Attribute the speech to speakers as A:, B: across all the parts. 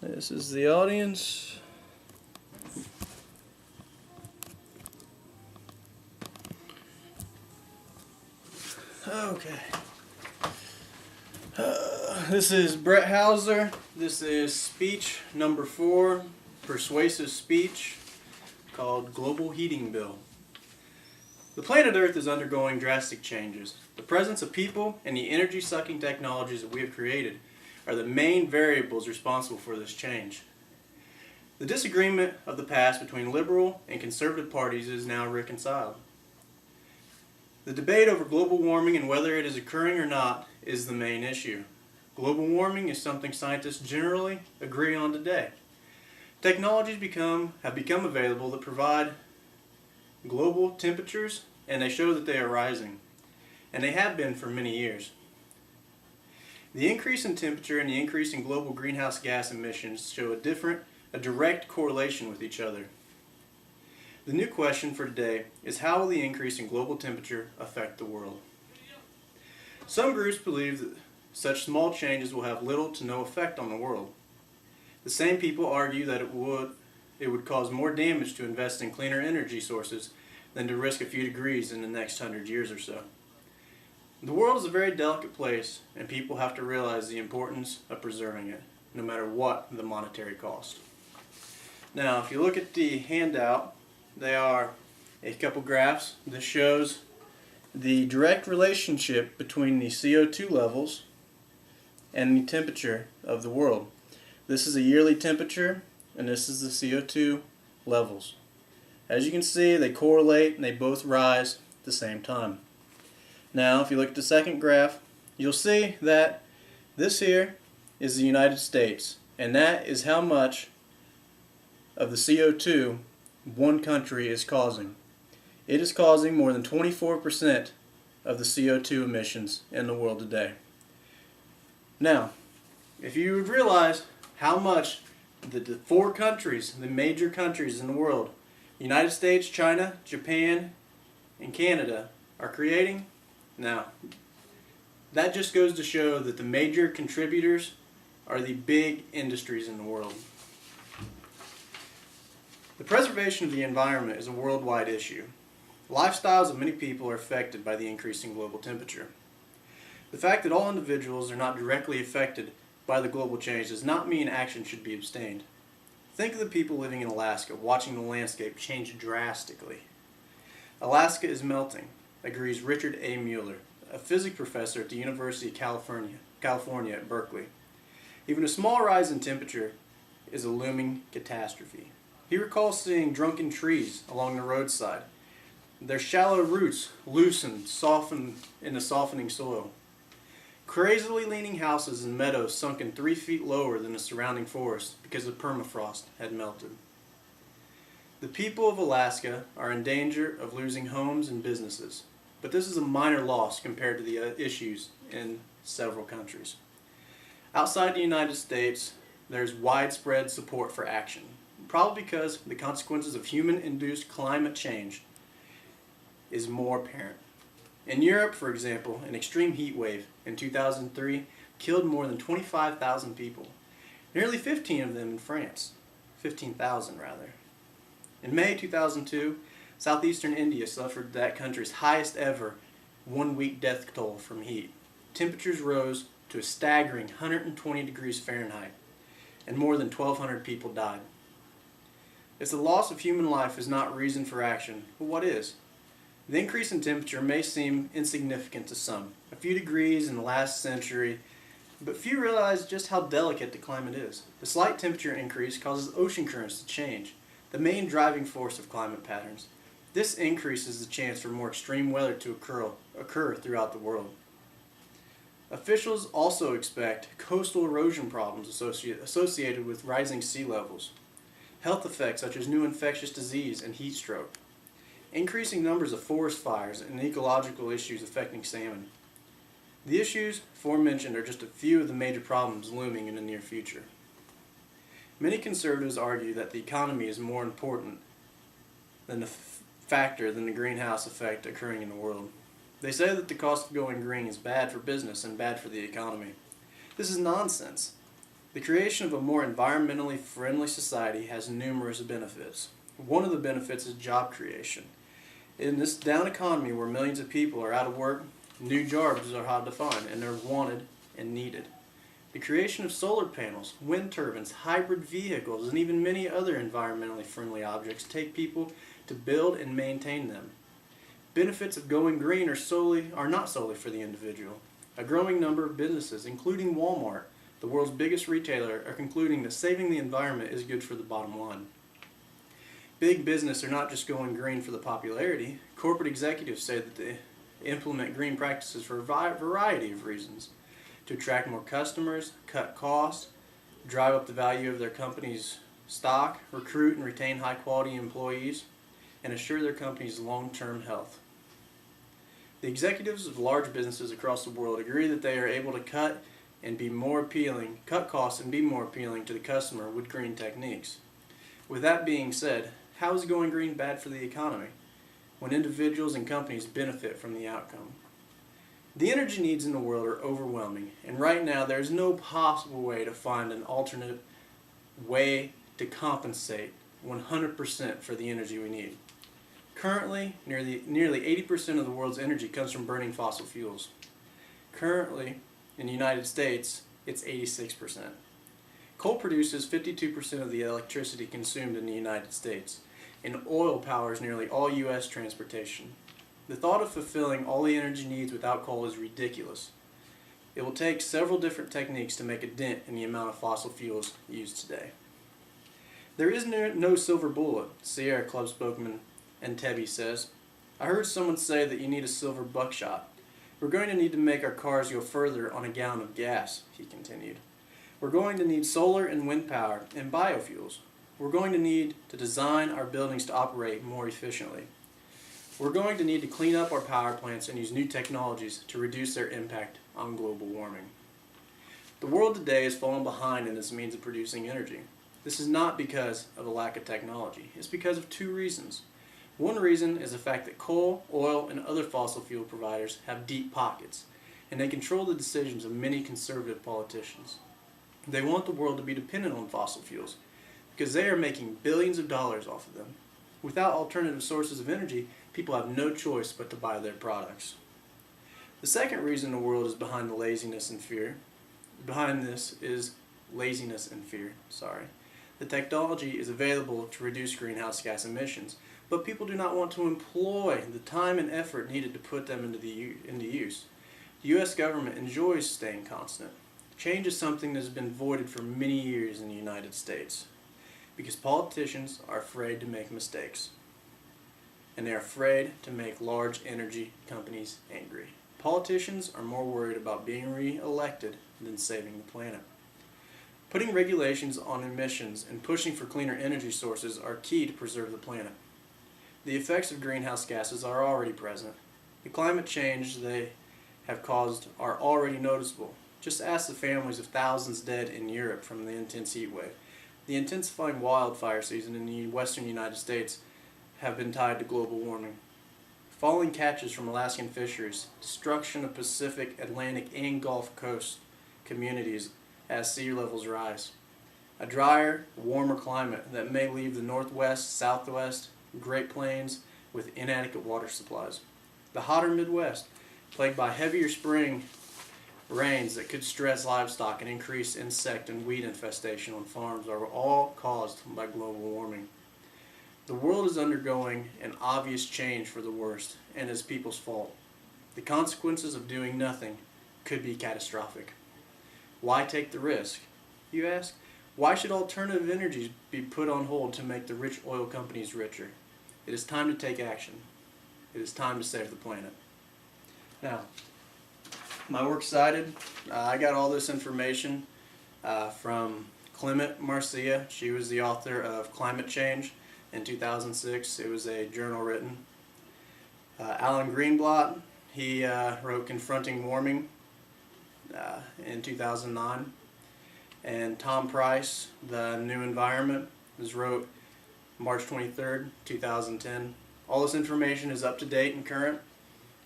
A: This is the audience. Okay. This is Brett Hauser. This is speech number 4, persuasive speech called Global Heating Bill. The planet Earth is undergoing drastic changes. The presence of people and the energy-sucking technologies that we have created are the main variables responsible for this change. The disagreement of the past between liberal and conservative parties is now reconciled. The debate over global warming and whether it is occurring or not is the main issue. Global warming is something scientists generally agree on today. Technologies have become available that provide global temperatures, and they show that they are rising, and they have been for many years. The increase in temperature and the increase in global greenhouse gas emissions show a direct correlation with each other. The new question for today is, how will the increase in global temperature affect the world? Some groups believe that such small changes will have little to no effect on the world. The same people argue that it would cause more damage to invest in cleaner energy sources than to risk a few degrees in the next 100 years or so. The world is a very delicate place, and people have to realize the importance of preserving it, no matter what the monetary cost. Now, if you look at the handout, they are a couple graphs. This shows the direct relationship between the CO2 levels and the temperature of the world. This is a yearly temperature, and this is the CO2 levels. As you can see, they correlate and they both rise at the same time. Now, if you look at the second graph, you'll see that this here is the United States, and that is how much of the CO2 one country is causing. It is causing more than 24% of the CO2 emissions in the world today. Now, if you would realize how much the 4 countries, the major countries in the world, United States, China, Japan, and Canada, are creating, now, that just goes to show that the major contributors are the big industries in the world. The preservation of the environment is a worldwide issue. Lifestyles of many people are affected by the increasing global temperature. The fact that all individuals are not directly affected by the global change does not mean action should be abstained. Think of the people living in Alaska watching the landscape change drastically. Alaska is melting, agrees Richard A. Mueller, a physics professor at the University of California at Berkeley. Even a small rise in temperature is a looming catastrophe. He recalls seeing drunken trees along the roadside, their shallow roots loosened, softened in the softening soil. Crazily leaning houses and meadows sunken 3 feet lower than the surrounding forest because the permafrost had melted. The people of Alaska are in danger of losing homes and businesses, but this is a minor loss compared to the issues in several countries. Outside the United States, there's widespread support for action, probably because the consequences of human-induced climate change is more apparent. In Europe, for example, an extreme heat wave in 2003 killed more than 25,000 people, nearly 15 of them in France, 15,000 rather. In May 2002, southeastern India suffered that country's highest ever one-week death toll from heat. Temperatures rose to a staggering 120 degrees Fahrenheit, and more than 1,200 people died. If the loss of human life is not reason for action, well, what is? The increase in temperature may seem insignificant to some, a few degrees in the last century, but few realize just how delicate the climate is. The slight temperature increase causes ocean currents to change, the main driving force of climate patterns. This increases the chance for more extreme weather to occur throughout the world. Officials also expect coastal erosion problems associated with rising sea levels, health effects such as new infectious disease and heat stroke, increasing numbers of forest fires, and ecological issues affecting salmon. The issues aforementioned are just a few of the major problems looming in the near future. Many conservatives argue that the economy is more important than the greenhouse effect occurring in the world. They say that the cost of going green is bad for business and bad for the economy. This is nonsense. The creation of a more environmentally friendly society has numerous benefits. One of the benefits is job creation. In this down economy where millions of people are out of work, new jobs are hard to find and they're wanted and needed. The creation of solar panels, wind turbines, hybrid vehicles, and even many other environmentally friendly objects take people to build and maintain them. Benefits of going green are not solely for the individual. A growing number of businesses, including Walmart, the world's biggest retailer, are concluding that saving the environment is good for the bottom line. Big business are not just going green for the popularity. Corporate executives say that they implement green practices for a variety of reasons. To attract more customers, cut costs, drive up the value of their company's stock, recruit and retain high-quality employees, and assure their company's long-term health. The executives of large businesses across the world agree that they are able to cut costs and be more appealing to the customer with green techniques. With that being said, how is going green bad for the economy when individuals and companies benefit from the outcome? The energy needs in the world are overwhelming, and right now there is no possible way to find an alternate way to compensate 100% for the energy we need. Currently, nearly 80% of the world's energy comes from burning fossil fuels. Currently, in the United States, it's 86%. Coal produces 52% of the electricity consumed in the United States, and oil powers nearly all U.S. transportation. The thought of fulfilling all the energy needs without coal is ridiculous. It will take several different techniques to make a dent in the amount of fossil fuels used today. There is no silver bullet, Sierra Club spokesman Entebbe says. I heard someone say that you need a silver buckshot. We're going to need to make our cars go further on a gallon of gas, he continued. We're going to need solar and wind power and biofuels. We're going to need to design our buildings to operate more efficiently. We're going to need to clean up our power plants and use new technologies to reduce their impact on global warming. The world today has fallen behind in its means of producing energy. This is not because of a lack of technology. It's because of two reasons. One reason is the fact that coal, oil, and other fossil fuel providers have deep pockets, and they control the decisions of many conservative politicians. They want the world to be dependent on fossil fuels because they are making billions of dollars off of them. Without alternative sources of energy, people have no choice but to buy their products. The second reason the world is behind this is laziness and fear. The technology is available to reduce greenhouse gas emissions, but people do not want to employ the time and effort needed to put them into use. The U.S. government enjoys staying constant. Change is something that has been voided for many years in the United States because politicians are afraid to make mistakes. And they're afraid to make large energy companies angry. Politicians are more worried about being re-elected than saving the planet. Putting regulations on emissions and pushing for cleaner energy sources are key to preserve the planet. The effects of greenhouse gases are already present. The climate change they have caused are already noticeable. Just ask the families of thousands dead in Europe from the intense heat wave. The intensifying wildfire season in the western United States have been tied to global warming. Falling catches from Alaskan fisheries, destruction of Pacific, Atlantic, and Gulf Coast communities as sea levels rise. A drier, warmer climate that may leave the Northwest, Southwest, Great Plains with inadequate water supplies. The hotter Midwest, plagued by heavier spring rains that could stress livestock and increase insect and weed infestation on farms, are all caused by global warming. The world is undergoing an obvious change for the worst, and is people's fault. The consequences of doing nothing could be catastrophic. Why take the risk, you ask? Why should alternative energies be put on hold to make the rich oil companies richer? It is time to take action. It is time to save the planet. Now, my works cited, I got all this information from Clement Marcia. She was the author of Climate Change in 2006. It was a journal written. Alan Greenblatt, he wrote Confronting Warming in 2009. And Tom Price, The New Environment, was wrote March 23rd, 2010. All this information is up to date and current,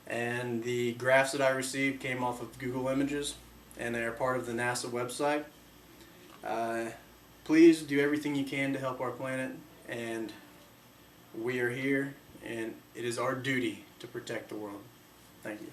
A: and the graphs that I received came off of Google Images, and they are part of the NASA website. Please do everything you can to help our planet, and we are here, and it is our duty to protect the world. Thank you.